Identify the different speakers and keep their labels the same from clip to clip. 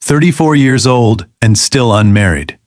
Speaker 1: 34 years old and still unmarried.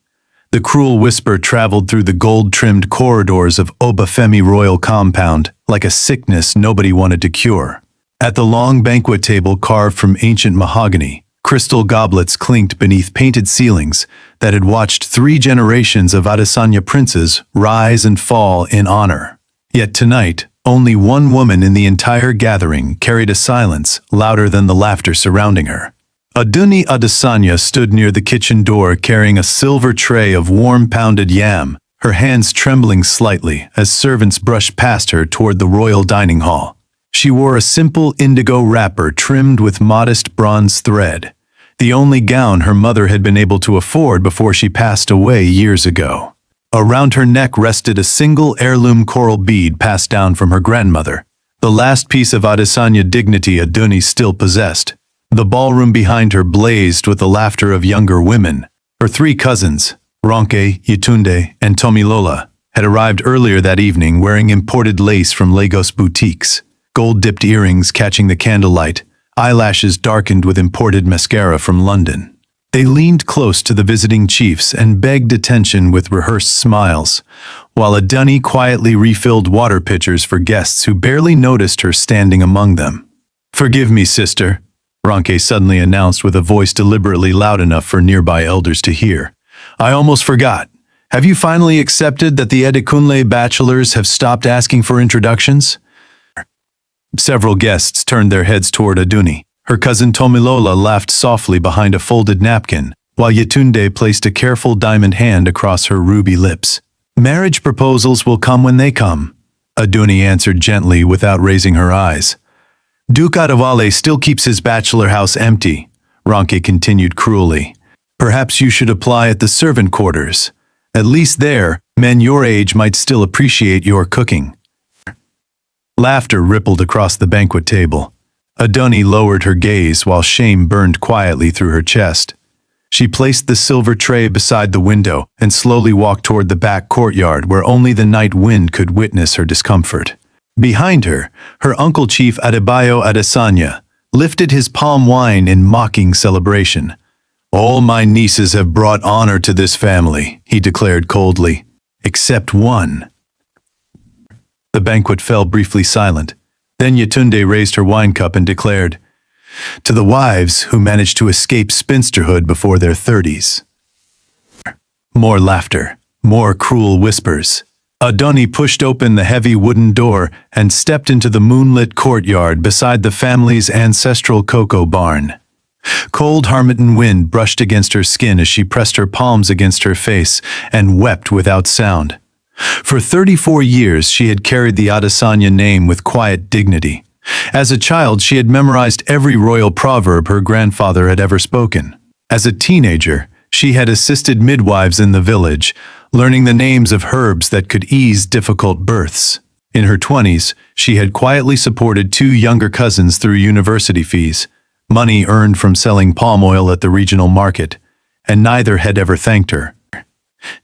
Speaker 1: The cruel whisper traveled through the gold-trimmed corridors of Obafemi royal compound like a sickness nobody wanted to cure. At the long banquet table carved from ancient mahogany, crystal goblets clinked beneath painted ceilings that had watched 3 generations of Adesanya princes rise and fall in honor. Yet tonight, only one woman in the entire gathering carried a silence louder than the laughter surrounding her. Adunni Adesanya stood near the kitchen door carrying a silver tray of warm pounded yam, her hands trembling slightly as servants brushed past her toward the royal dining hall. She wore a simple indigo wrapper trimmed with modest bronze thread, the only gown her mother had been able to afford before she passed away years ago. Around her neck rested a single heirloom coral bead passed down from her grandmother, the last piece of Adesanya dignity Adunni still possessed. The ballroom behind her blazed with the laughter of younger women. Her 3 cousins, Ronke, Yetunde, and Tomilola, had arrived earlier that evening wearing imported lace from Lagos boutiques, gold-dipped earrings catching the candlelight, eyelashes darkened with imported mascara from London. They leaned close to the visiting chiefs and begged attention with rehearsed smiles, while Adunni quietly refilled water pitchers for guests who barely noticed her standing among them. "Forgive me, sister," Ronke suddenly announced with a voice deliberately loud enough for nearby elders to hear. "I almost forgot. Have you finally accepted that the Adekunle bachelors have stopped asking for introductions?" Several guests turned their heads toward Adunni. Her cousin Tomilola laughed softly behind a folded napkin, while Yetunde placed a careful diamond hand across her ruby lips. "Marriage proposals will come when they come," Adunni answered gently without raising her eyes. "Duke Adewale still keeps his bachelor house empty," Ronke continued cruelly. "Perhaps you should apply at the servant quarters. At least there, men your age might still appreciate your cooking." Laughter rippled across the banquet table. Adunni lowered her gaze while shame burned quietly through her chest. She placed the silver tray beside the window and slowly walked toward the back courtyard where only the night wind could witness her discomfort. Behind her, her uncle Chief Adebayo Adesanya lifted his palm wine in mocking celebration. "All my nieces have brought honor to this family," he declared coldly, "except one." The banquet fell briefly silent. Then Yetunde raised her wine cup and declared, "To the wives who managed to escape spinsterhood before their 30s. More laughter, more cruel whispers. Adunni pushed open the heavy wooden door and stepped into the moonlit courtyard beside the family's ancestral cocoa barn. Cold Harmattan wind brushed against her skin as she pressed her palms against her face and wept without sound. For 34 years she had carried the Adesanya name with quiet dignity. As a child she had memorized every royal proverb her grandfather had ever spoken. As a teenager, she had assisted midwives in the village, learning the names of herbs that could ease difficult births. In her 20s, she had quietly supported 2 younger cousins through university fees, money earned from selling palm oil at the regional market, and neither had ever thanked her.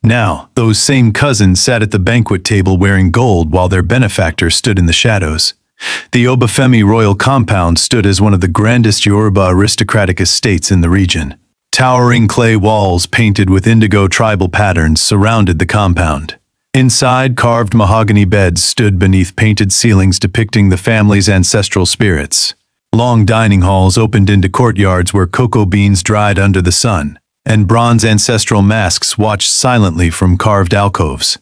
Speaker 1: Now, those same cousins sat at the banquet table wearing gold while their benefactor stood in the shadows. The Obafemi royal compound stood as one of the grandest Yoruba aristocratic estates in the region. Towering clay walls painted with indigo tribal patterns surrounded the compound. Inside, carved mahogany beds stood beneath painted ceilings depicting the family's ancestral spirits. Long dining halls opened into courtyards where cocoa beans dried under the sun, and bronze ancestral masks watched silently from carved alcoves.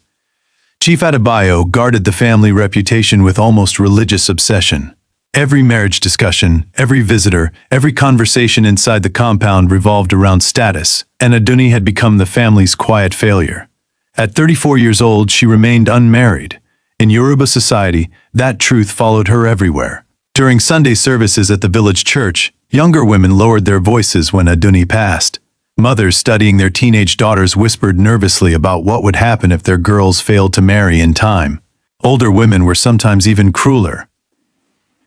Speaker 1: Chief Adebayo guarded the family reputation with almost religious obsession. Every marriage discussion, every visitor, every conversation inside the compound revolved around status, and Adunni had become the family's quiet failure. At 34 years old, she remained unmarried. In Yoruba society, that truth followed her everywhere. During Sunday services at the village church, younger women lowered their voices when Adunni passed. Mothers studying their teenage daughters whispered nervously about what would happen if their girls failed to marry in time. Older women were sometimes even crueler.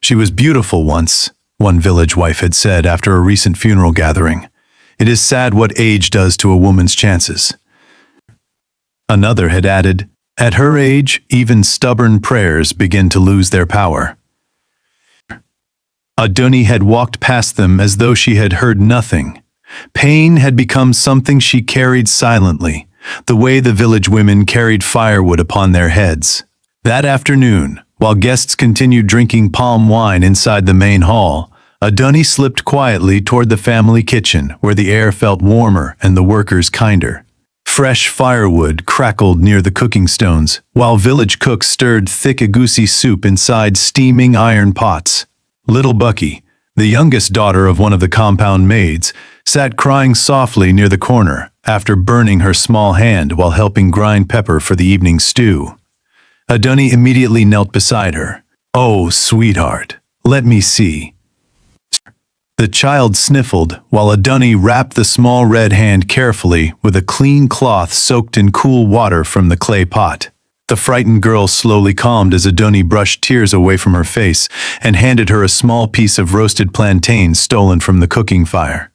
Speaker 1: "She was beautiful once," one village wife had said after a recent funeral gathering. "It is sad what age does to a woman's chances." Another had added, "At her age, even stubborn prayers begin to lose their power." Adunni had walked past them as though she had heard nothing. Pain had become something she carried silently, the way the village women carried firewood upon their heads. That afternoon, while guests continued drinking palm wine inside the main hall, Adunni slipped quietly toward the family kitchen, where the air felt warmer and the workers kinder. Fresh firewood crackled near the cooking stones, while village cooks stirred thick egusi soup inside steaming iron pots. Little Bucky, the youngest daughter of one of the compound maids, sat crying softly near the corner after burning her small hand while helping grind pepper for the evening stew. Adunni immediately knelt beside her. "Oh, sweetheart, let me see." The child sniffled while Adunni wrapped the small red hand carefully with a clean cloth soaked in cool water from the clay pot. The frightened girl slowly calmed as Adunni brushed tears away from her face and handed her a small piece of roasted plantain stolen from the cooking fire.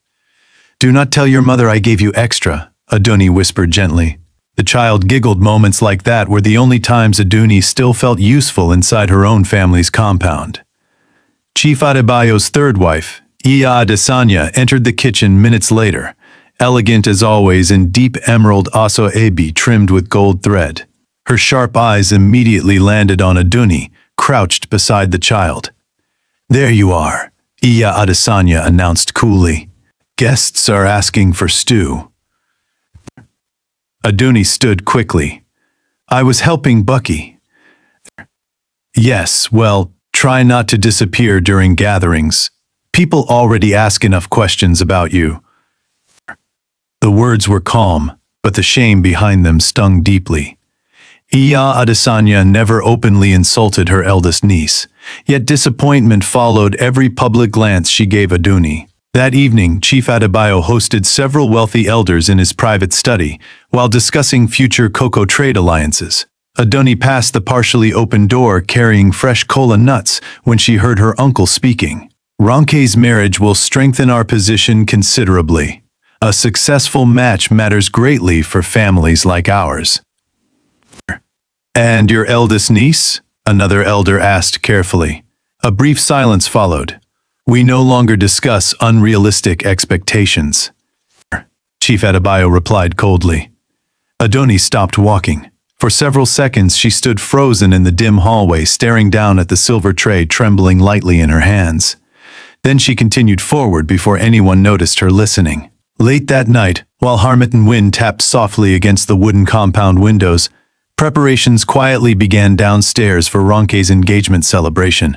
Speaker 1: "Do not tell your mother I gave you extra," Adunni whispered gently. The child giggled. Moments like that were the only times Adunni still felt useful inside her own family's compound. Chief Adebayo's third wife, Iya Adesanya, entered the kitchen minutes later, elegant as always in deep emerald aso ebi trimmed with gold thread. Her sharp eyes immediately landed on Adunni, crouched beside the child. "There you are," Iya Adesanya announced coolly. "Guests are asking for stew." Adunni stood quickly. "I was helping Bucky." "Yes, well, try not to disappear during gatherings. People already ask enough questions about you." The words were calm, but the shame behind them stung deeply. Iya Adesanya never openly insulted her eldest niece, yet disappointment followed every public glance she gave Adunni. That evening, Chief Adebayo hosted several wealthy elders in his private study, while discussing future cocoa trade alliances. Adunni passed the partially open door carrying fresh kola nuts when she heard her uncle speaking. "Ronke's marriage will strengthen our position considerably. A successful match matters greatly for families like ours." "And your eldest niece?" another elder asked carefully. A brief silence followed. "We no longer discuss unrealistic expectations," Chief Adebayo replied coldly. Adunni stopped walking. For several seconds she stood frozen in the dim hallway, staring down at the silver tray trembling lightly in her hands. Then she continued forward before anyone noticed her listening. Late that night, while Harmattan wind tapped softly against the wooden compound windows, preparations quietly began downstairs for Ronke's engagement celebration.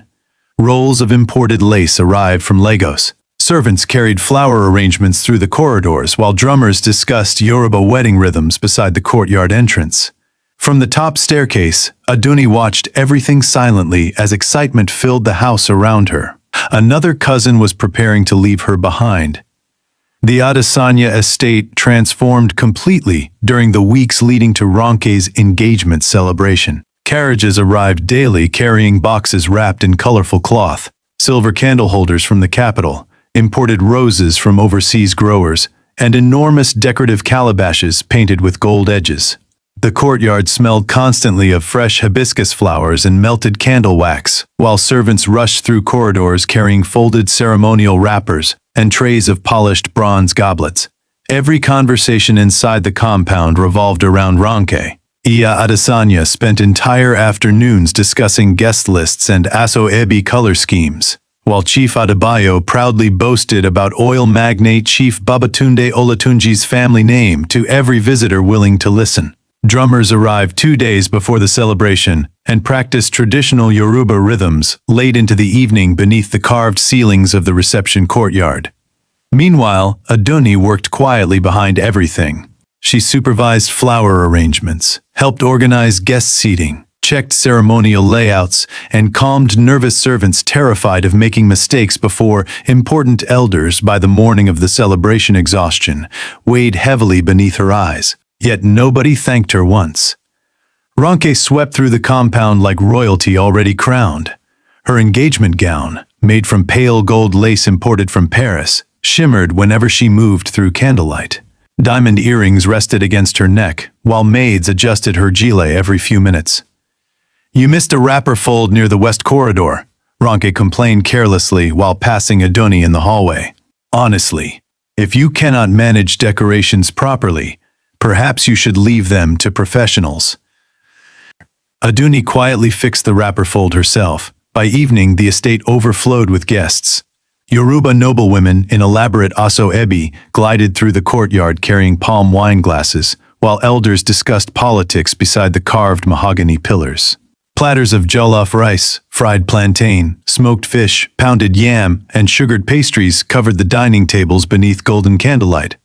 Speaker 1: Rolls of imported lace arrived from Lagos. Servants carried flower arrangements through the corridors while drummers discussed Yoruba wedding rhythms beside the courtyard entrance. From the top staircase, Adunni watched everything silently as excitement filled the house around her. Another cousin was preparing to leave her behind. The Adesanya estate transformed completely during the weeks leading to Ronke's engagement celebration. Carriages arrived daily carrying boxes wrapped in colorful cloth, silver candle holders from the capital, imported roses from overseas growers, and enormous decorative calabashes painted with gold edges. The courtyard smelled constantly of fresh hibiscus flowers and melted candle wax, while servants rushed through corridors carrying folded ceremonial wrappers and trays of polished bronze goblets. Every conversation inside the compound revolved around Ronke. Iya Adesanya spent entire afternoons discussing guest lists and aso ebi color schemes, while Chief Adebayo proudly boasted about oil magnate Chief Babatunde Olatunji's family name to every visitor willing to listen. Drummers arrived 2 days before the celebration and practiced traditional Yoruba rhythms late into the evening beneath the carved ceilings of the reception courtyard. Meanwhile, Adunni worked quietly behind everything. She supervised flower arrangements, helped organize guest seating, checked ceremonial layouts, and calmed nervous servants terrified of making mistakes before important elders. By the morning of the celebration, exhaustion weighed heavily beneath her eyes. Yet nobody thanked her once. Ronke swept through the compound like royalty already crowned. Her engagement gown, made from pale gold lace imported from Paris, shimmered whenever she moved through candlelight. Diamond earrings rested against her neck, while maids adjusted her gilet every few minutes. "You missed a wrapper fold near the west corridor," Ronke complained carelessly while passing Adunni in the hallway. "Honestly, If you cannot manage decorations properly, perhaps you should leave them to professionals. Adunni quietly fixed the wrapper fold herself. By evening, the estate overflowed with guests. Yoruba noblewomen in elaborate aso-ebi glided through the courtyard carrying palm wine glasses, while elders discussed politics beside the carved mahogany pillars. Platters of jollof rice, fried plantain, smoked fish, pounded yam, and sugared pastries covered the dining tables beneath golden candlelight.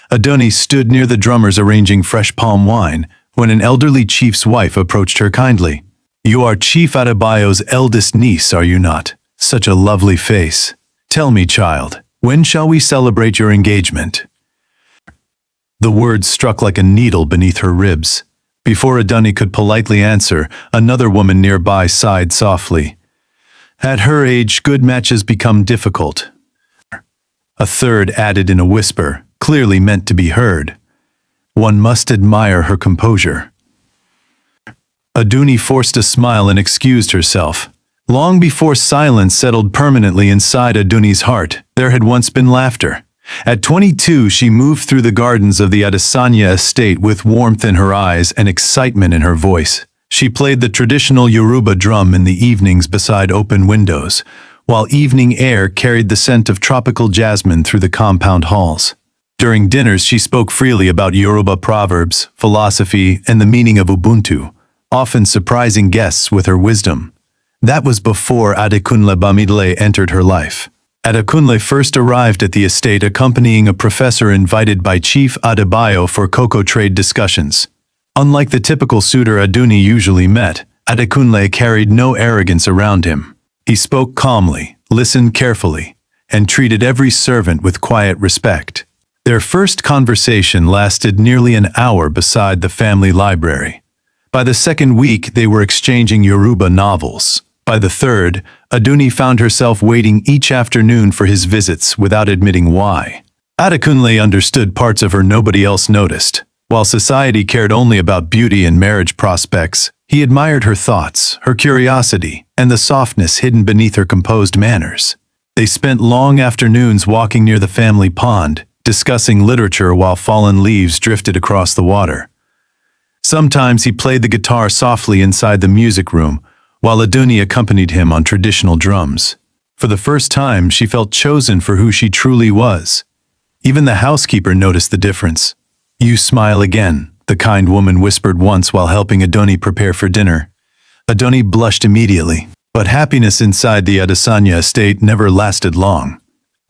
Speaker 1: Adunni stood near the drummers arranging fresh palm wine, when an elderly chief's wife approached her kindly. "You are Chief Adebayo's eldest niece, are you not? Such a lovely face. Tell me, child, when shall we celebrate your engagement?" The words struck like a needle beneath her ribs. Before Adunni could politely answer, another woman nearby sighed softly. "At her age, good matches become difficult." A third added in a whisper, clearly meant to be heard. "One must admire her composure." Adunni forced a smile and excused herself. Long before silence settled permanently inside Adunni's heart, there had once been laughter. At 22, she moved through the gardens of the Adesanya estate with warmth in her eyes and excitement in her voice. She played the traditional Yoruba drum in the evenings beside open windows, while evening air carried the scent of tropical jasmine through the compound halls. During dinners, she spoke freely about Yoruba proverbs, philosophy, and the meaning of Ubuntu, often surprising guests with her wisdom. That was before Adekunle Bamidele entered her life. Adekunle first arrived at the estate accompanying a professor invited by Chief Adebayo for cocoa trade discussions. Unlike the typical suitor Adunni usually met, Adekunle carried no arrogance around him. He spoke calmly, listened carefully, and treated every servant with quiet respect. Their first conversation lasted nearly an hour beside the family library. By the second week, they were exchanging Yoruba novels. By the third, Adunni found herself waiting each afternoon for his visits without admitting why. Adekunle understood parts of her nobody else noticed. While society cared only about beauty and marriage prospects, he admired her thoughts, her curiosity, and the softness hidden beneath her composed manners. They spent long afternoons walking near the family pond, discussing literature while fallen leaves drifted across the water. Sometimes he played the guitar softly inside the music room, while Adunni accompanied him on traditional drums. For the first time, she felt chosen for who she truly was. Even the housekeeper noticed the difference. "You smile again," the kind woman whispered once while helping Adunni prepare for dinner. Adunni blushed immediately, but happiness inside the Adesanya estate never lasted long.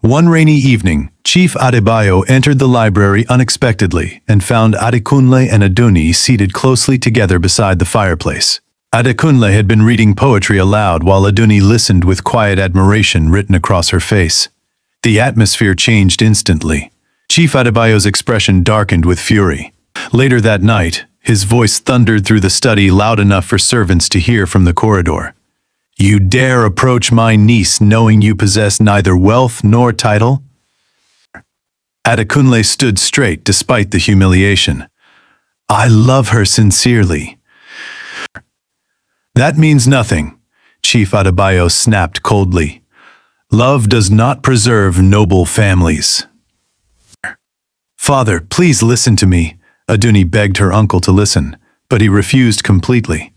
Speaker 1: One rainy evening, Chief Adebayo entered the library unexpectedly and found Adekunle and Adunni seated closely together beside the fireplace. Adekunle had been reading poetry aloud while Adunni listened with quiet admiration written across her face. The atmosphere changed instantly. Chief Adebayo's expression darkened with fury. Later that night, his voice thundered through the study loud enough for servants to hear from the corridor. "You dare approach my niece knowing you possess neither wealth nor title?" Adekunle stood straight despite the humiliation. "I love her sincerely." "That means nothing," Chief Adebayo snapped coldly. "Love does not preserve noble families." "Father, please listen to me," Adunni begged her uncle to listen, but he refused completely.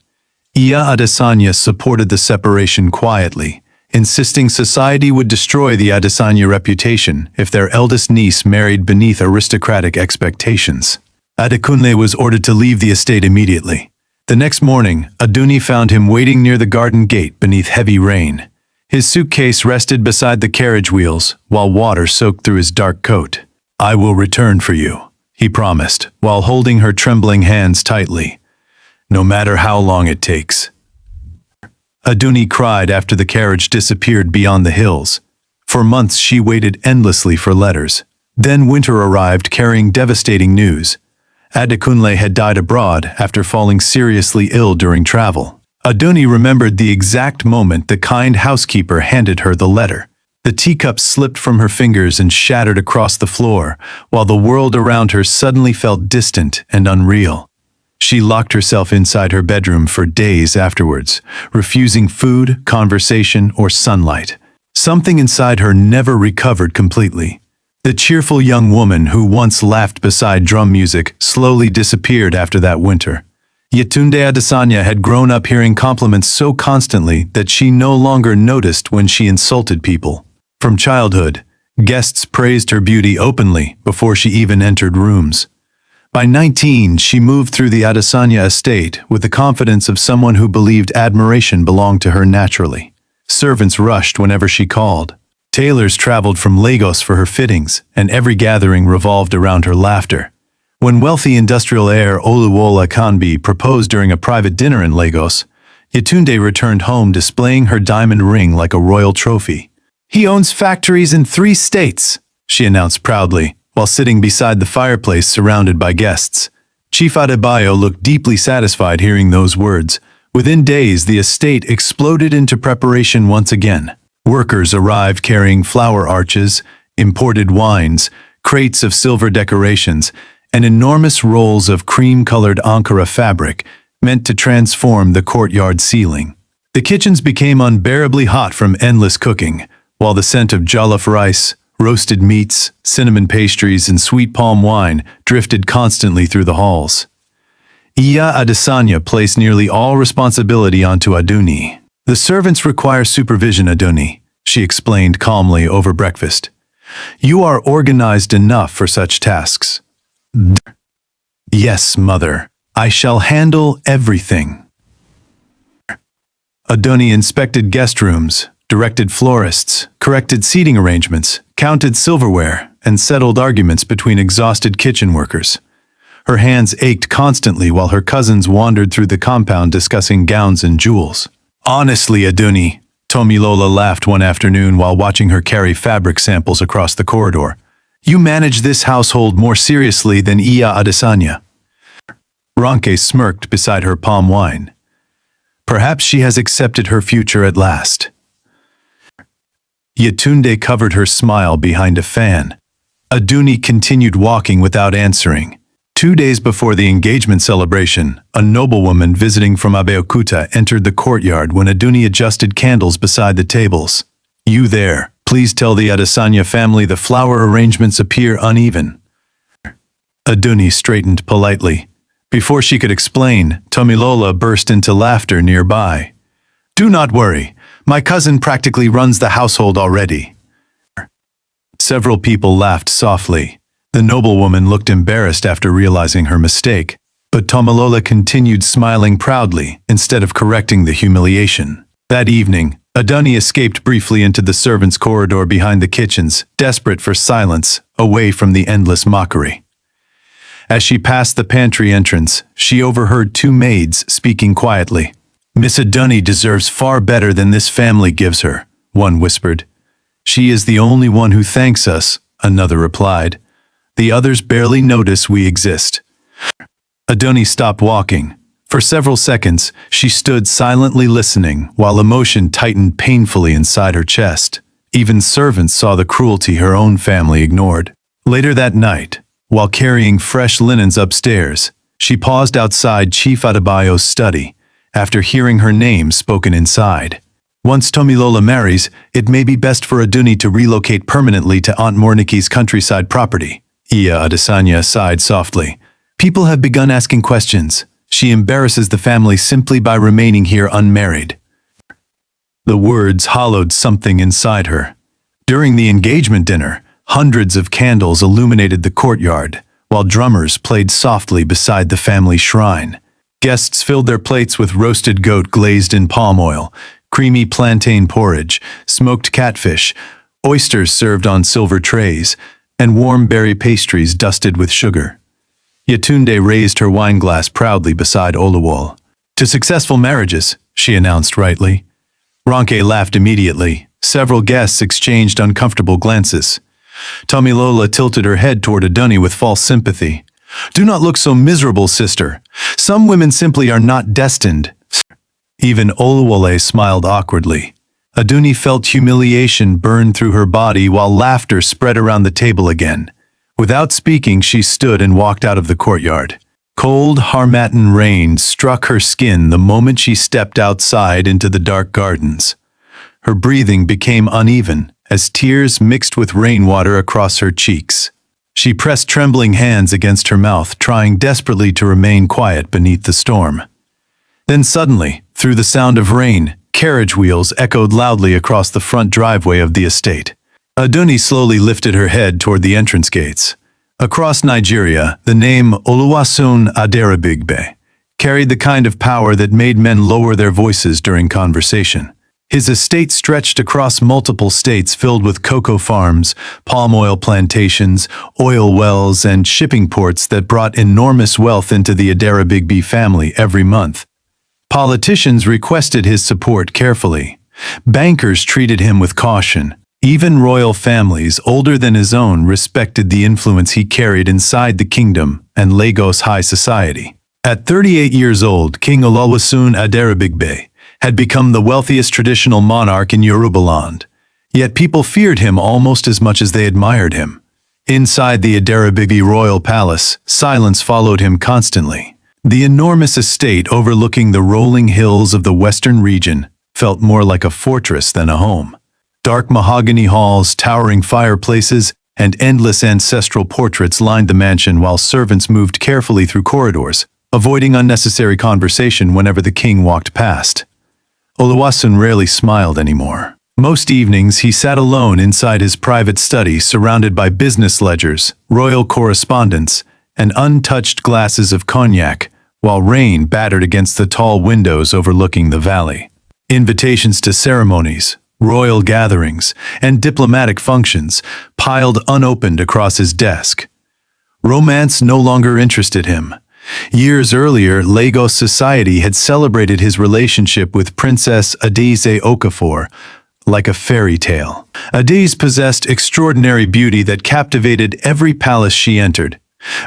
Speaker 1: Iya Adesanya supported the separation quietly, insisting society would destroy the Adesanya reputation if their eldest niece married beneath aristocratic expectations. Adekunle was ordered to leave the estate immediately. The next morning, Adunni found him waiting near the garden gate beneath heavy rain. His suitcase rested beside the carriage wheels, while water soaked through his dark coat. "I will return for you," he promised, while holding her trembling hands tightly. "No matter how long it takes." Adunni cried after the carriage disappeared beyond the hills. For months she waited endlessly for letters. Then winter arrived carrying devastating news. Adekunle had died abroad after falling seriously ill during travel. Adunni remembered the exact moment the kind housekeeper handed her the letter. The teacup slipped from her fingers and shattered across the floor, while the world around her suddenly felt distant and unreal. She locked herself inside her bedroom for days afterwards, refusing food, conversation, or sunlight. Something inside her never recovered completely. The cheerful young woman who once laughed beside drum music slowly disappeared after that winter. Yetunde Adesanya had grown up hearing compliments so constantly that she no longer noticed when she insulted people. From childhood, guests praised her beauty openly before she even entered rooms. By 19, she moved through the Adesanya estate with the confidence of someone who believed admiration belonged to her naturally. Servants rushed whenever she called. Tailors traveled from Lagos for her fittings, and every gathering revolved around her laughter. When wealthy industrial heir Oluwaseun proposed during a private dinner in Lagos, Yetunde returned home displaying her diamond ring like a royal trophy. "He owns factories in 3 states," she announced proudly, while sitting beside the fireplace surrounded by guests. Chief Adebayo looked deeply satisfied hearing those words. Within days, the estate exploded into preparation once again. Workers arrived carrying flower arches, imported wines, crates of silver decorations, and enormous rolls of cream-colored Ankara fabric meant to transform the courtyard ceiling. The kitchens became unbearably hot from endless cooking, while the scent of jollof rice, roasted meats, cinnamon pastries, and sweet palm wine drifted constantly through the halls. Iya Adesanya placed nearly all responsibility onto Adunni. "The servants require supervision, Adunni," she explained calmly over breakfast. "You are organized enough for such tasks." "Yes, mother. I shall handle everything." Adunni inspected guest rooms, directed florists, corrected seating arrangements, counted silverware, and settled arguments between exhausted kitchen workers. Her hands ached constantly while her cousins wandered through the compound discussing gowns and jewels. "Honestly, Adunni," Tomilola laughed one afternoon while watching her carry fabric samples across the corridor, "you manage this household more seriously than Iya Adesanya." Ronke smirked beside her palm wine. "Perhaps she has accepted her future at last." Yetunde covered her smile behind a fan. Adunni continued walking without answering. 2 days before the engagement celebration, a noblewoman visiting from Abeokuta entered the courtyard when Adunni adjusted candles beside the tables. "You there, please tell the Adesanya family the flower arrangements appear uneven." Adunni straightened politely. Before she could explain, Tomilola burst into laughter nearby. "Do not worry, my cousin practically runs the household already." Several people laughed softly. The noblewoman looked embarrassed after realizing her mistake, but Tomilola continued smiling proudly instead of correcting the humiliation. That evening, Adunni escaped briefly into the servants' corridor behind the kitchens, desperate for silence, away from the endless mockery. As she passed the pantry entrance, she overheard 2 maids speaking quietly. "Miss Adunni deserves far better than this family gives her," one whispered. "She is the only one who thanks us," another replied. "The others barely notice we exist." Adunni stopped walking. For several seconds, she stood silently listening while emotion tightened painfully inside her chest. Even servants saw the cruelty her own family ignored. Later that night, while carrying fresh linens upstairs, she paused outside Chief Adebayo's study, after hearing her name spoken inside. "Once Tomilola marries, it may be best for Adunni to relocate permanently to Aunt Morniki's countryside property." Iya Adesanya sighed softly. "People have begun asking questions. She embarrasses the family simply by remaining here unmarried." The words hollowed something inside her. During the engagement dinner, hundreds of candles illuminated the courtyard, while drummers played softly beside the family shrine. Guests filled their plates with roasted goat glazed in palm oil, creamy plantain porridge, smoked catfish, oysters served on silver trays, and warm berry pastries dusted with sugar. Yetunde raised her wineglass proudly beside Oluwal. "To successful marriages," she announced rightly. Ronke laughed immediately. Several guests exchanged uncomfortable glances. Tomilola tilted her head toward Adunni with false sympathy. "Do not look so miserable, sister. Some women simply are not destined." Even Oluwole smiled awkwardly. Adunni felt humiliation burn through her body while laughter spread around the table again. Without speaking, she stood and walked out of the courtyard. Cold Harmattan rain struck her skin the moment she stepped outside into the dark gardens. Her breathing became uneven as tears mixed with rainwater across her cheeks. She pressed trembling hands against her mouth, trying desperately to remain quiet beneath the storm. Then suddenly, through the sound of rain, carriage wheels echoed loudly across the front driveway of the estate. Adunni slowly lifted her head toward the entrance gates. Across Nigeria, the name Oluwaseun Aderibigbe carried the kind of power that made men lower their voices during conversation. His estate stretched across multiple states filled with cocoa farms, palm oil plantations, oil wells, and shipping ports that brought enormous wealth into the Aderibigbe family every month. Politicians requested his support carefully. Bankers treated him with caution. Even royal families older than his own respected the influence he carried inside the kingdom and Lagos high society. At 38 years old, King Oluwaseun Aderibigbe had become the wealthiest traditional monarch in Yorubaland. Yet people feared him almost as much as they admired him. Inside the Aderibigbe royal palace, silence followed him constantly. The enormous estate overlooking the rolling hills of the western region felt more like a fortress than a home. Dark mahogany halls, towering fireplaces, and endless ancestral portraits lined the mansion while servants moved carefully through corridors, avoiding unnecessary conversation whenever the king walked past. Oluwaseun rarely smiled anymore. Most evenings he sat alone inside his private study surrounded by business ledgers, royal correspondence, and untouched glasses of cognac, while rain battered against the tall windows overlooking the valley. Invitations to ceremonies, royal gatherings, and diplomatic functions piled unopened across his desk. Romance no longer interested him. Years earlier, Lagos society had celebrated his relationship with Princess Adaeze Okafor like a fairy tale. Adaeze possessed extraordinary beauty that captivated every palace she entered.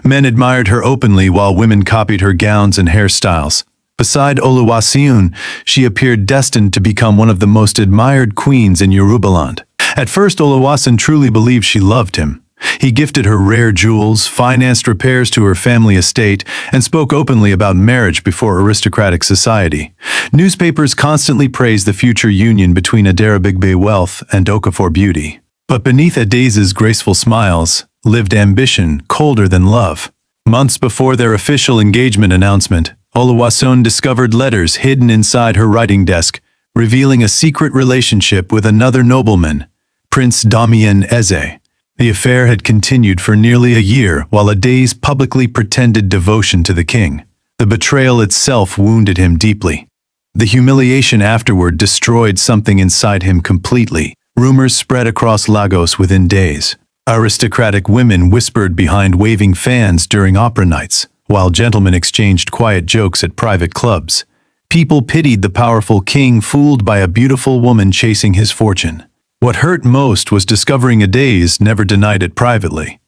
Speaker 1: Men admired her openly while women copied her gowns and hairstyles. Beside Oluwaseun, she appeared destined to become one of the most admired queens in Yorubaland. At first, Oluwaseun truly believed she loved him. He gifted her rare jewels, financed repairs to her family estate, and spoke openly about marriage before aristocratic society. Newspapers constantly praised the future union between Aderibigbe wealth and Okafor beauty. But beneath Adeze's graceful smiles lived ambition colder than love. Months before their official engagement announcement, Oluwaseun discovered letters hidden inside her writing desk, revealing a secret relationship with another nobleman, Prince Damien Eze. The affair had continued for nearly a year while Adaeze publicly pretended devotion to the king. The betrayal itself wounded him deeply. The humiliation afterward destroyed something inside him completely. Rumors spread across Lagos within days. Aristocratic women whispered behind waving fans during opera nights, while gentlemen exchanged quiet jokes at private clubs. People pitied the powerful king fooled by a beautiful woman chasing his fortune. What hurt most was discovering Adaeze never denied it privately.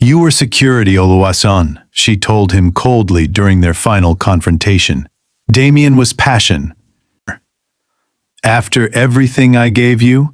Speaker 1: "You were security, Oluwaseun," she told him coldly during their final confrontation. "Damien was passion. After everything I gave you?"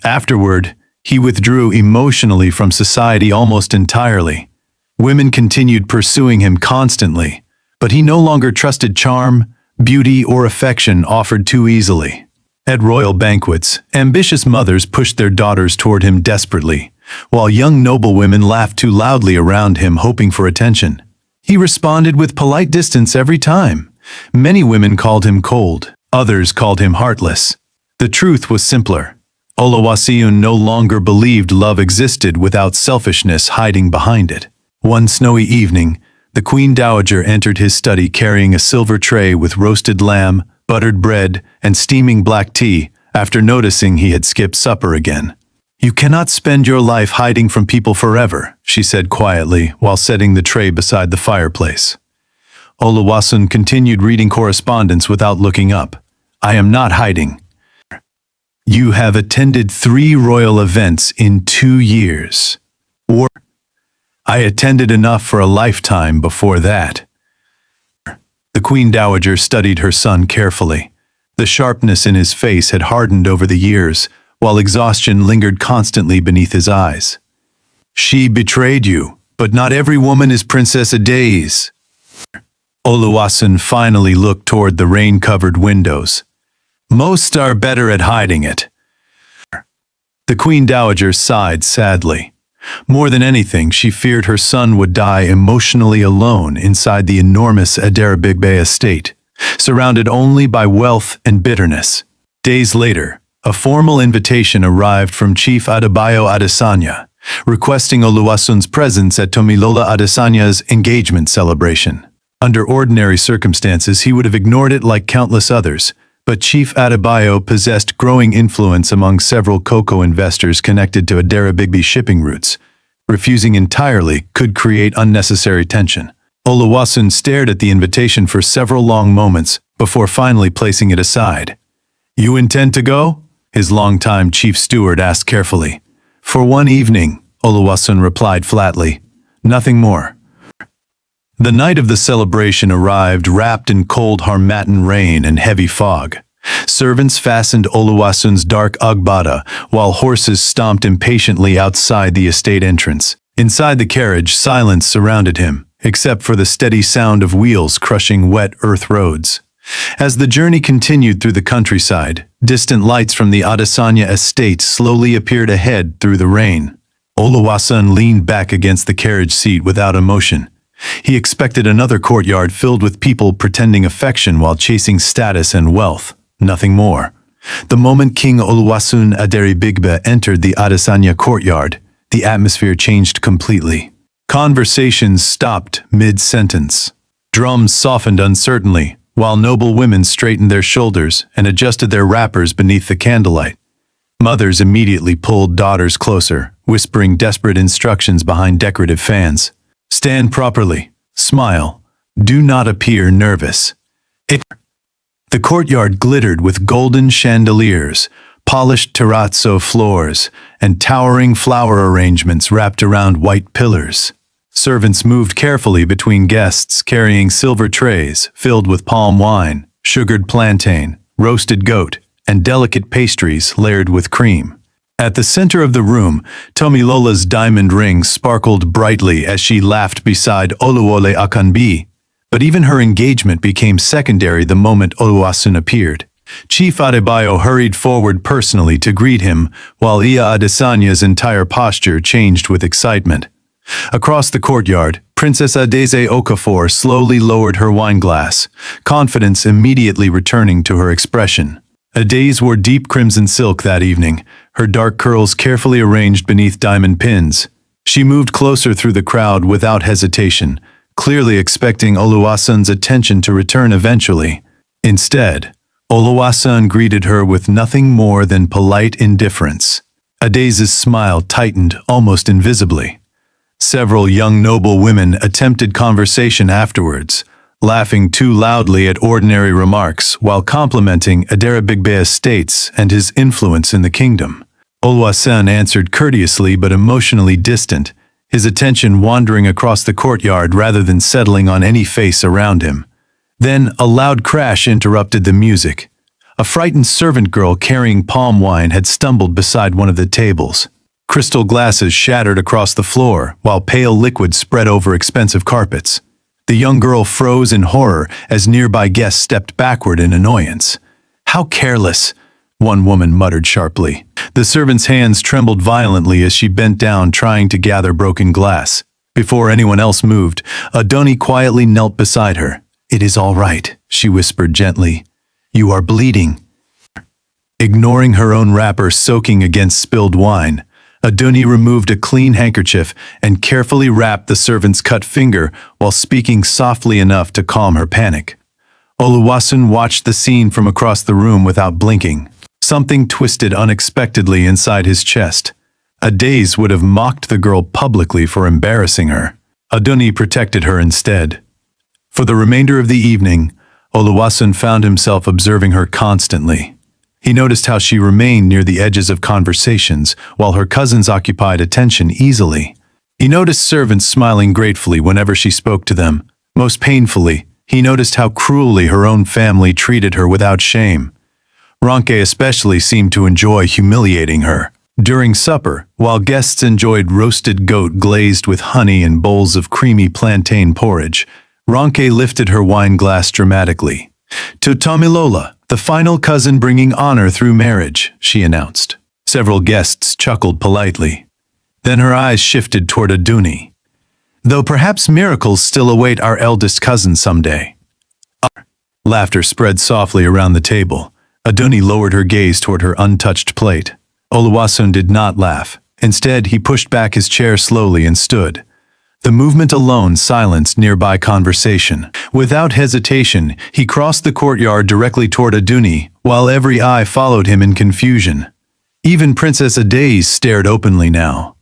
Speaker 1: Afterward, he withdrew emotionally from society almost entirely. Women continued pursuing him constantly, but he no longer trusted charm, beauty, or affection offered too easily. At royal banquets, ambitious mothers pushed their daughters toward him desperately, while young noblewomen laughed too loudly around him hoping for attention. He responded with polite distance every time. Many women called him cold, others called him heartless. The truth was simpler. Oluwaseun no longer believed love existed without selfishness hiding behind it. One snowy evening, the Queen Dowager entered his study carrying a silver tray with roasted lamb, buttered bread, and steaming black tea after noticing he had skipped supper again. "You cannot spend your life hiding from people forever," she said quietly while setting the tray beside the fireplace. Oluwaseun continued reading correspondence without looking up. "I am not hiding. You have attended 3 royal events in 2 years. Or I attended enough for a lifetime before that." The Queen Dowager studied her son carefully. The sharpness in his face had hardened over the years, while exhaustion lingered constantly beneath his eyes. "She betrayed you, but not every woman is Princess Adaeze." Oluwaseun finally looked toward the rain-covered windows. "Most are better at hiding it. The Queen Dowager sighed sadly. More than anything, she feared her son would die emotionally alone inside the enormous Aderibigbe estate, surrounded only by wealth and bitterness. Days later, a formal invitation arrived from Chief Adunni Adesanya, requesting Oluwaseun's presence at Tomilola Adesanya's engagement celebration. Under ordinary circumstances, he would have ignored it like countless others, but Chief Adunni possessed growing influence among several cocoa investors connected to Aderibigbe shipping routes. Refusing entirely could create unnecessary tension. Oluwaseun stared at the invitation for several long moments before finally placing it aside. "You intend to go?" his longtime chief steward asked carefully. "For one evening," Oluwaseun replied flatly. "Nothing more." The night of the celebration arrived wrapped in cold Harmattan rain and heavy fog. Servants fastened Oluwaseun's dark agbada, while horses stomped impatiently outside the estate entrance. Inside the carriage, silence surrounded him, except for the steady sound of wheels crushing wet earth roads. As the journey continued through the countryside, distant lights from the Adesanya estate slowly appeared ahead through the rain. Oluwaseun leaned back against the carriage seat without emotion. He expected another courtyard filled with people pretending affection while chasing status and wealth. Nothing more. The moment King Oluwaseun Aderibigbe entered the Adesanya courtyard, the atmosphere changed completely. Conversations stopped mid-sentence. Drums softened uncertainly, while noble women straightened their shoulders and adjusted their wrappers beneath the candlelight. Mothers immediately pulled daughters closer, whispering desperate instructions behind decorative fans. "Stand properly. Smile. Do not appear nervous." The courtyard glittered with golden chandeliers, polished terrazzo floors, and towering flower arrangements wrapped around white pillars. Servants moved carefully between guests, carrying silver trays filled with palm wine, sugared plantain, roasted goat, and delicate pastries layered with cream. At the center of the room, Tomilola's diamond ring sparkled brightly as she laughed beside Oluwole Akanbi, but even her engagement became secondary the moment Oluwaseun appeared. Chief Adebayo hurried forward personally to greet him, while Iya Adesanya's entire posture changed with excitement. Across the courtyard, Princess Adeze Okafor slowly lowered her wineglass, confidence immediately returning to her expression. Adeze wore deep crimson silk that evening, her dark curls carefully arranged beneath diamond pins. She moved closer through the crowd without hesitation, clearly expecting Oluwaseun's attention to return eventually. Instead, Oluwaseun greeted her with nothing more than polite indifference. Adeze's smile tightened almost invisibly. Several young noble women attempted conversation afterwards, laughing too loudly at ordinary remarks while complimenting Aderibigbe estates and his influence in the kingdom. Oluwaseun answered courteously but emotionally distant, his attention wandering across the courtyard rather than settling on any face around him. Then a loud crash interrupted the music. A frightened servant girl carrying palm wine had stumbled beside one of the tables. Crystal glasses shattered across the floor, while pale liquid spread over expensive carpets. The young girl froze in horror as nearby guests stepped backward in annoyance. "How careless!" one woman muttered sharply. The servant's hands trembled violently as she bent down trying to gather broken glass. Before anyone else moved, Adunni quietly knelt beside her. "It is all right," she whispered gently. "You are bleeding." Ignoring her own wrapper soaking against spilled wine, Adunni removed a clean handkerchief and carefully wrapped the servant's cut finger while speaking softly enough to calm her panic. Oluwaseun watched the scene from across the room without blinking. Something twisted unexpectedly inside his chest. Adeze would have mocked the girl publicly for embarrassing her. Adunni protected her instead. For the remainder of the evening, Oluwaseun found himself observing her constantly. He noticed how she remained near the edges of conversations, while her cousins occupied attention easily. He noticed servants smiling gratefully whenever she spoke to them. Most painfully, he noticed how cruelly her own family treated her without shame. Ronke especially seemed to enjoy humiliating her. During supper, while guests enjoyed roasted goat glazed with honey and bowls of creamy plantain porridge, Ronke lifted her wine glass dramatically. "To Tomilola, the final cousin bringing honor through marriage," she announced. Several guests chuckled politely. Then her eyes shifted toward Adunni. Though perhaps miracles still await our eldest cousin someday. Laughter spread softly around the table. Adunni lowered her gaze toward her untouched plate. Oluwaseun did not laugh. Instead, he pushed back his chair slowly and stood. The movement alone silenced nearby conversation. Without hesitation, he crossed the courtyard directly toward Adunni, while every eye followed him in confusion. Even Princess Adeze stared openly now.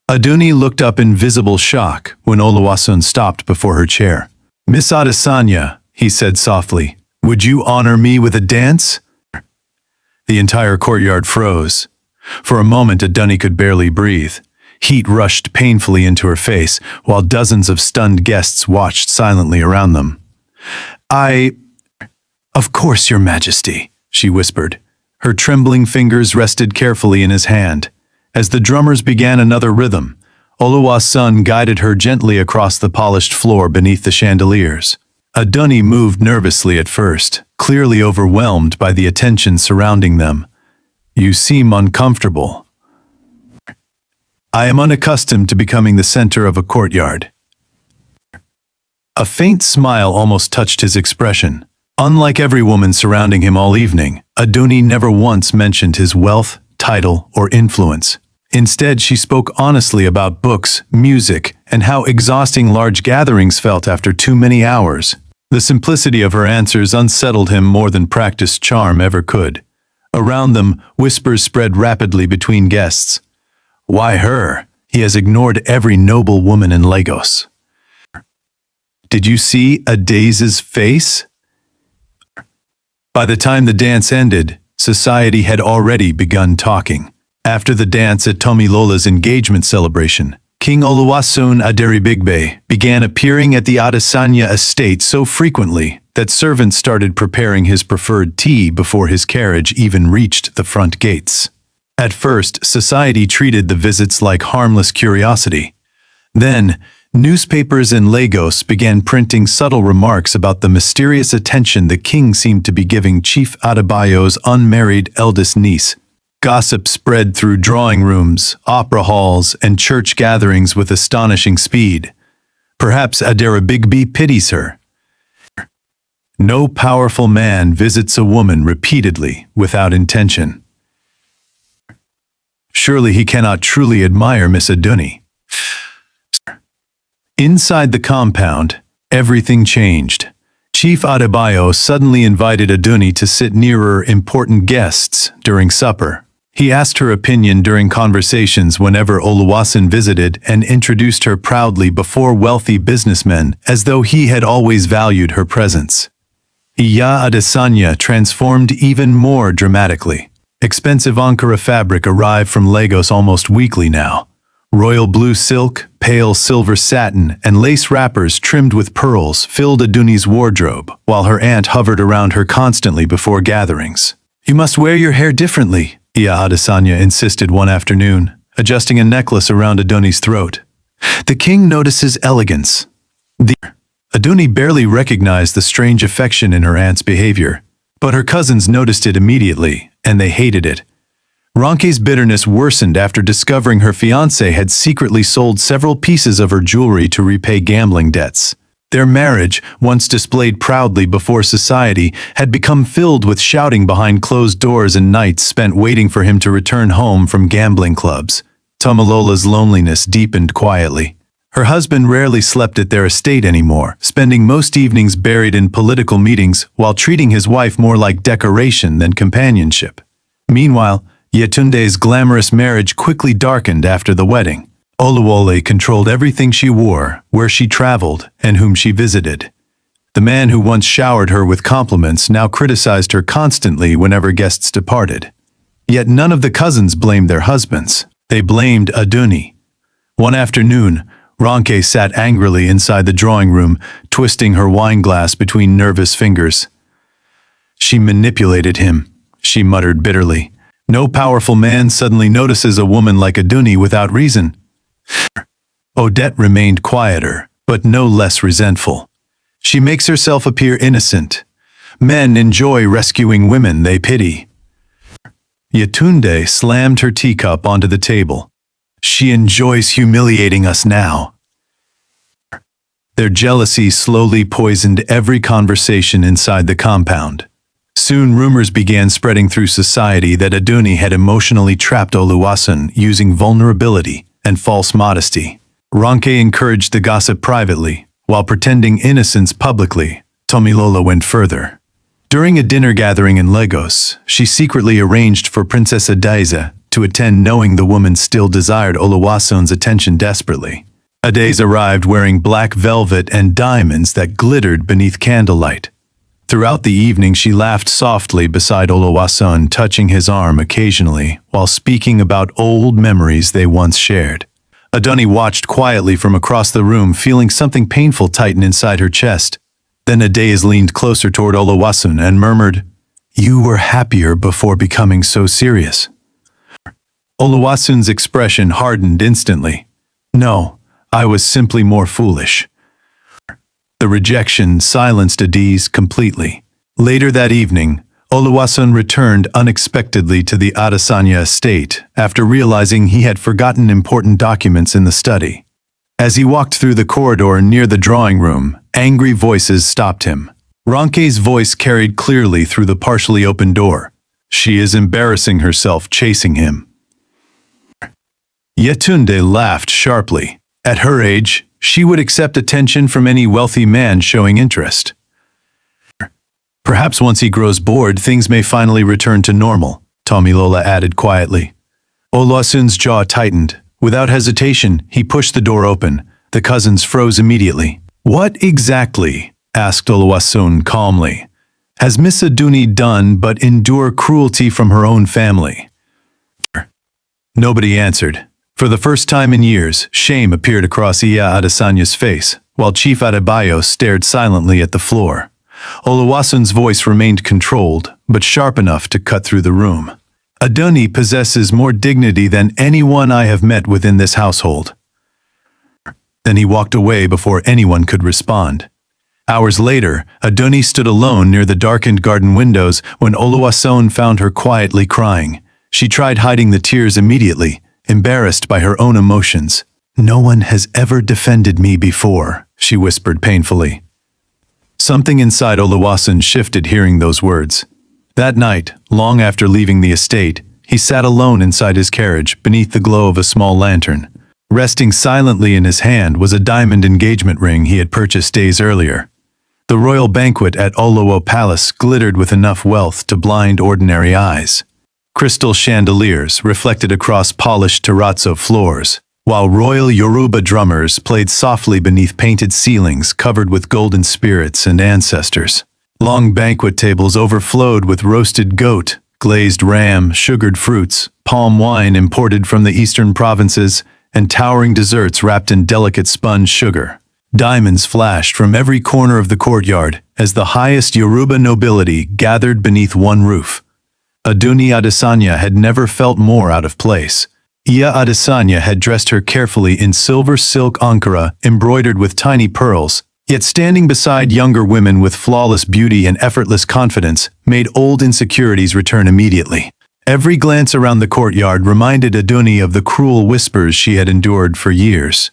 Speaker 1: Adunni looked up in visible shock when Oluwaseun stopped before her chair. "Miss Adesanya," he said softly, "would you honor me with a dance?" The entire courtyard froze. For a moment, Adunni could barely breathe. Heat rushed painfully into her face, while dozens of stunned guests watched silently around them. "Of course, Your Majesty," she whispered. Her trembling fingers rested carefully in his hand. As the drummers began another rhythm, Oluwaseun guided her gently across the polished floor beneath the chandeliers. Adunni moved nervously at first, clearly overwhelmed by the attention surrounding them. "You seem uncomfortable." "I am unaccustomed to becoming the center of a courtyard." A faint smile almost touched his expression. Unlike every woman surrounding him all evening, Adunni never once mentioned his wealth, title, or influence. Instead, she spoke honestly about books, music, and how exhausting large gatherings felt after too many hours. The simplicity of her answers unsettled him more than practiced charm ever could. Around them, whispers spread rapidly between guests. Why her? He has ignored every noble woman in Lagos. Did you see Adeze's face? By the time the dance ended, society had already begun talking. After the dance at Tomilola's engagement celebration, King Oluwaseun Aderibigbe began appearing at the Adesanya estate so frequently that servants started preparing his preferred tea before his carriage even reached the front gates. At first, society treated the visits like harmless curiosity. Then, newspapers in Lagos began printing subtle remarks about the mysterious attention the king seemed to be giving Chief Adebayo's unmarried eldest niece. Gossip spread through drawing rooms, opera halls, and church gatherings with astonishing speed. Perhaps Aderibigbe pities her. No powerful man visits a woman repeatedly without intention. Surely he cannot truly admire Miss Adunni. Inside the compound, everything changed. Chief Adebayo suddenly invited Adunni to sit nearer important guests during supper. He asked her opinion during conversations whenever Oluwaseun visited and introduced her proudly before wealthy businessmen as though he had always valued her presence. Iya Adesanya transformed even more dramatically. Expensive Ankara fabric arrived from Lagos almost weekly now. Royal blue silk, pale silver satin, and lace wrappers trimmed with pearls filled Adunni's wardrobe, while her aunt hovered around her constantly before gatherings. "You must wear your hair differently," Iya Adesanya insisted one afternoon, adjusting a necklace around Adunni's throat. "The king notices elegance." Adunni barely recognized the strange affection in her aunt's behavior, but her cousins noticed it immediately, and they hated it. Ronke's bitterness worsened after discovering her fiancé had secretly sold several pieces of her jewelry to repay gambling debts. Their marriage, once displayed proudly before society, had become filled with shouting behind closed doors and nights spent waiting for him to return home from gambling clubs. Tomilola's loneliness deepened quietly. Her husband rarely slept at their estate anymore, spending most evenings buried in political meetings while treating his wife more like decoration than companionship. Meanwhile, Yetunde's glamorous marriage quickly darkened after the wedding. Oluwole controlled everything she wore, where she traveled, and whom she visited. The man who once showered her with compliments now criticized her constantly whenever guests departed. Yet none of the cousins blamed their husbands. They blamed Adunni. One afternoon, Ronke sat angrily inside the drawing room, twisting her wineglass between nervous fingers. "She manipulated him," she muttered bitterly. "No powerful man suddenly notices a woman like Adunni without reason." Odette remained quieter, but no less resentful. "She makes herself appear innocent. Men enjoy rescuing women they pity." Yetunde slammed her teacup onto the table. She enjoys humiliating us now. Their jealousy slowly poisoned every conversation inside the compound. Soon rumors began spreading through society that Adunni had emotionally trapped Oluwaseun using vulnerability and false modesty. Ronke encouraged the gossip privately, while pretending innocence publicly. Tomilola went further. During a dinner gathering in Lagos, she secretly arranged for Princess Adesanya to attend, knowing the woman still desired Oluwaseun's attention desperately. Adesanya arrived wearing black velvet and diamonds that glittered beneath candlelight. Throughout the evening she laughed softly beside Oluwaseun, touching his arm occasionally while speaking about old memories they once shared. Adunni watched quietly from across the room, feeling something painful tighten inside her chest. Then Adesanya leaned closer toward Oluwaseun and murmured, "You were happier before becoming so serious." Oluwaseun's expression hardened instantly. "No, I was simply more foolish." The rejection silenced Adesanya completely. Later that evening, Oluwaseun returned unexpectedly to the Adesanya estate after realizing he had forgotten important documents in the study. As he walked through the corridor near the drawing room, angry voices stopped him. Ronke's voice carried clearly through the partially open door. "She is embarrassing herself chasing him." Yetunde laughed sharply. At her age, she would accept attention from any wealthy man showing interest. "Perhaps once he grows bored, things may finally return to normal," Tomilola added quietly. Oluwaseun's jaw tightened. Without hesitation, he pushed the door open. The cousins froze immediately. "What exactly?" asked Oluwaseun calmly. "Has Miss Adunni done but endure cruelty from her own family?" Nobody answered. For the first time in years, shame appeared across Iya Adesanya's face, while Chief Adebayo stared silently at the floor. Oluwaseun's voice remained controlled, but sharp enough to cut through the room. "Adunni possesses more dignity than anyone I have met within this household." Then he walked away before anyone could respond. Hours later, Adunni stood alone near the darkened garden windows when Oluwaseun found her quietly crying. She tried hiding the tears immediately, embarrassed by her own emotions. "No one has ever defended me before," she whispered painfully. Something inside Oluwaseun shifted hearing those words. That night, long after leaving the estate, he sat alone inside his carriage beneath the glow of a small lantern. Resting silently in his hand was a diamond engagement ring he had purchased days earlier. The Royal Banquet at Olowo Palace glittered with enough wealth to blind ordinary eyes. Crystal chandeliers reflected across polished terrazzo floors, while royal Yoruba drummers played softly beneath painted ceilings covered with golden spirits and ancestors. Long banquet tables overflowed with roasted goat, glazed ram, sugared fruits, palm wine imported from the eastern provinces, and towering desserts wrapped in delicate sponge sugar. Diamonds flashed from every corner of the courtyard as the highest Yoruba nobility gathered beneath one roof. Adunni Adesanya had never felt more out of place. Iya Adesanya had dressed her carefully in silver silk ankara embroidered with tiny pearls, yet standing beside younger women with flawless beauty and effortless confidence made old insecurities return immediately. Every glance around the courtyard reminded Adunni of the cruel whispers she had endured for years.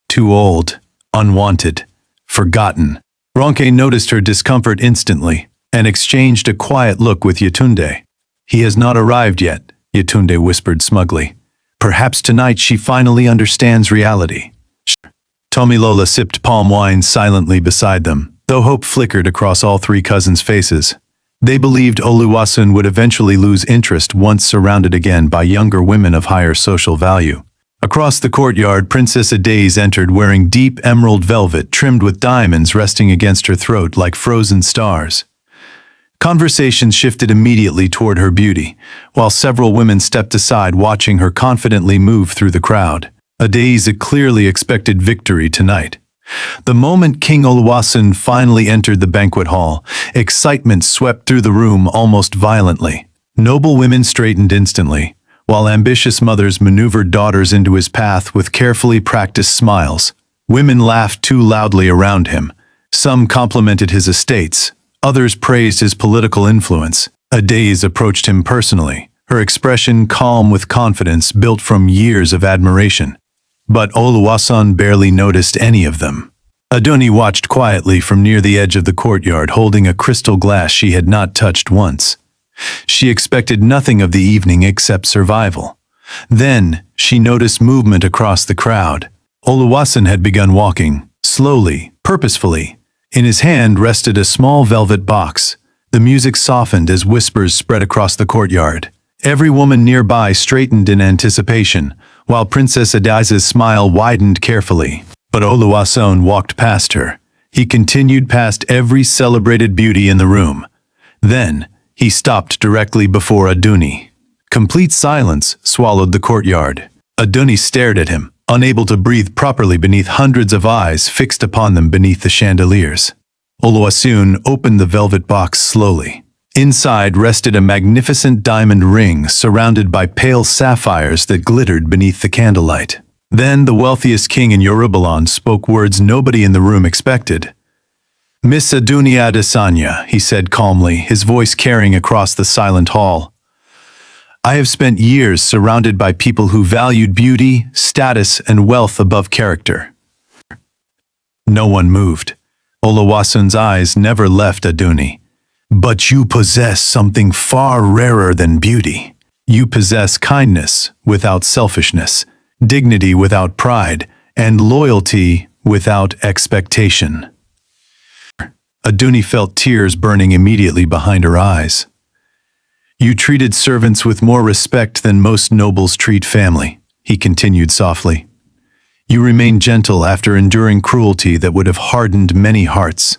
Speaker 1: Too old, unwanted, forgotten. Ronke noticed her discomfort instantly and exchanged a quiet look with Yetunde. "He has not arrived yet," Yetunde whispered smugly. "Perhaps tonight she finally understands reality." Tomilola sipped palm wine silently beside them, though hope flickered across all three cousins' faces. They believed Oluwaseun would eventually lose interest once surrounded again by younger women of higher social value. Across the courtyard, Princess Adesanya entered wearing deep emerald velvet trimmed with diamonds resting against her throat like frozen stars. Conversations shifted immediately toward her beauty, while several women stepped aside watching her confidently move through the crowd. Adesanya clearly expected victory tonight. The moment King Oluwaseun finally entered the banquet hall, excitement swept through the room almost violently. Noble women straightened instantly, while ambitious mothers maneuvered daughters into his path with carefully practiced smiles. Women laughed too loudly around him. Some complimented his estates. Others praised his political influence. Adesanya approached him personally, her expression calm with confidence built from years of admiration. But Oluwaseun barely noticed any of them. Adunni watched quietly from near the edge of the courtyard, holding a crystal glass she had not touched once. She expected nothing of the evening except survival. Then, she noticed movement across the crowd. Oluwaseun had begun walking, slowly, purposefully. In his hand rested a small velvet box. The music softened as whispers spread across the courtyard. Every woman nearby straightened in anticipation, while Princess Adaza's smile widened carefully. But Oluwaseun walked past her. He continued past every celebrated beauty in the room. Then, he stopped directly before Adunni. Complete silence swallowed the courtyard. Adunni stared at him, unable to breathe properly beneath hundreds of eyes fixed upon them beneath the chandeliers. Oluwaseun opened the velvet box slowly. Inside rested a magnificent diamond ring surrounded by pale sapphires that glittered beneath the candlelight. Then the wealthiest king in Yorubaland spoke words nobody in the room expected. "Miss Adunni Adesanya," he said calmly, his voice carrying across the silent hall. "I have spent years surrounded by people who valued beauty, status, and wealth above character." No one moved. Oluwaseun's eyes never left Adunni. "But you possess something far rarer than beauty. You possess kindness without selfishness, dignity without pride, and loyalty without expectation." Adunni felt tears burning immediately behind her eyes. "You treated servants with more respect than most nobles treat family," he continued softly. "You remained gentle after enduring cruelty that would have hardened many hearts."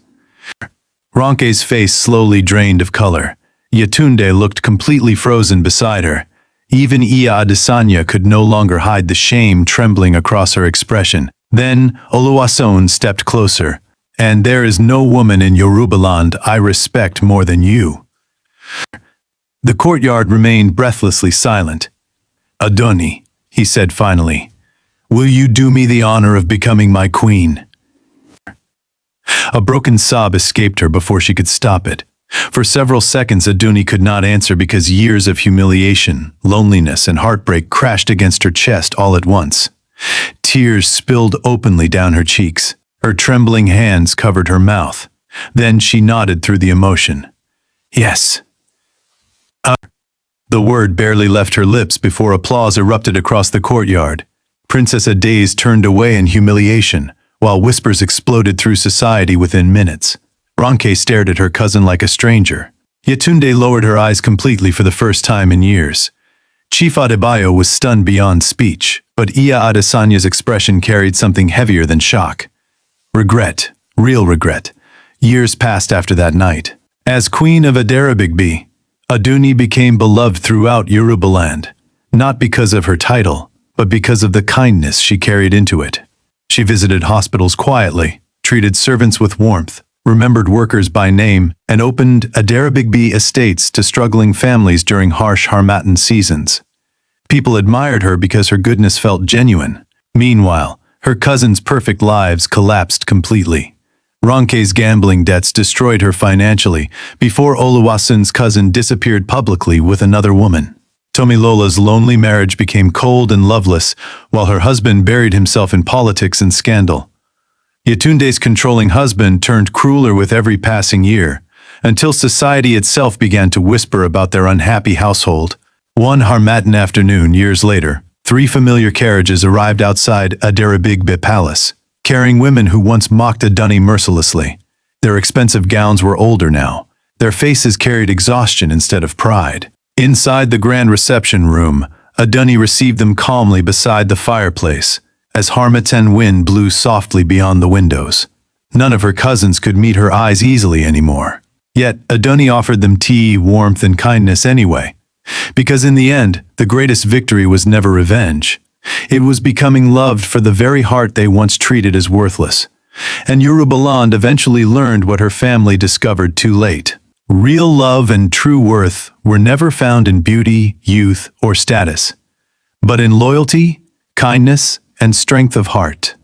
Speaker 1: Ronke's face slowly drained of color. Yetunde looked completely frozen beside her. Even Iya Adesanya could no longer hide the shame trembling across her expression. Then Oluwaseun stepped closer. "And there is no woman in Yorubaland I respect more than you." The courtyard remained breathlessly silent. "Adunni," he said finally, "will you do me the honor of becoming my queen?" A broken sob escaped her before she could stop it. For several seconds Adunni could not answer because years of humiliation, loneliness, and heartbreak crashed against her chest all at once. Tears spilled openly down her cheeks. Her trembling hands covered her mouth. Then she nodded through the emotion. "Yes." The word barely left her lips before applause erupted across the courtyard. Princess Adaze turned away in humiliation, while whispers exploded through society within minutes. Ronke stared at her cousin like a stranger. Yetunde lowered her eyes completely for the first time in years. Chief Adebayo was stunned beyond speech, but Iya Adesanya's expression carried something heavier than shock. Regret, real regret. Years passed after that night. As Queen of Aderibigbe, Adunni became beloved throughout Yorubaland, not because of her title, but because of the kindness she carried into it. She visited hospitals quietly, treated servants with warmth, remembered workers by name, and opened Aderibigbe estates to struggling families during harsh Harmattan seasons. People admired her because her goodness felt genuine. Meanwhile, her cousins' perfect lives collapsed completely. Ronke's gambling debts destroyed her financially before Oluwaseun's cousin disappeared publicly with another woman. Tomilola's lonely marriage became cold and loveless, while her husband buried himself in politics and scandal. Yetunde's controlling husband turned crueler with every passing year, until society itself began to whisper about their unhappy household. One Harmattan afternoon, years later, 3 familiar carriages arrived outside Aderibigbe Palace, carrying women who once mocked Adunni mercilessly. Their expensive gowns were older now. Their faces carried exhaustion instead of pride. Inside the grand reception room, Adunni received them calmly beside the fireplace, as Harmattan wind blew softly beyond the windows. None of her cousins could meet her eyes easily anymore. Yet Adunni offered them tea, warmth, and kindness anyway. Because in the end, the greatest victory was never revenge. It was becoming loved for the very heart they once treated as worthless. And Yorubaland eventually learned what her family discovered too late. Real love and true worth were never found in beauty, youth, or status, but in loyalty, kindness, and strength of heart.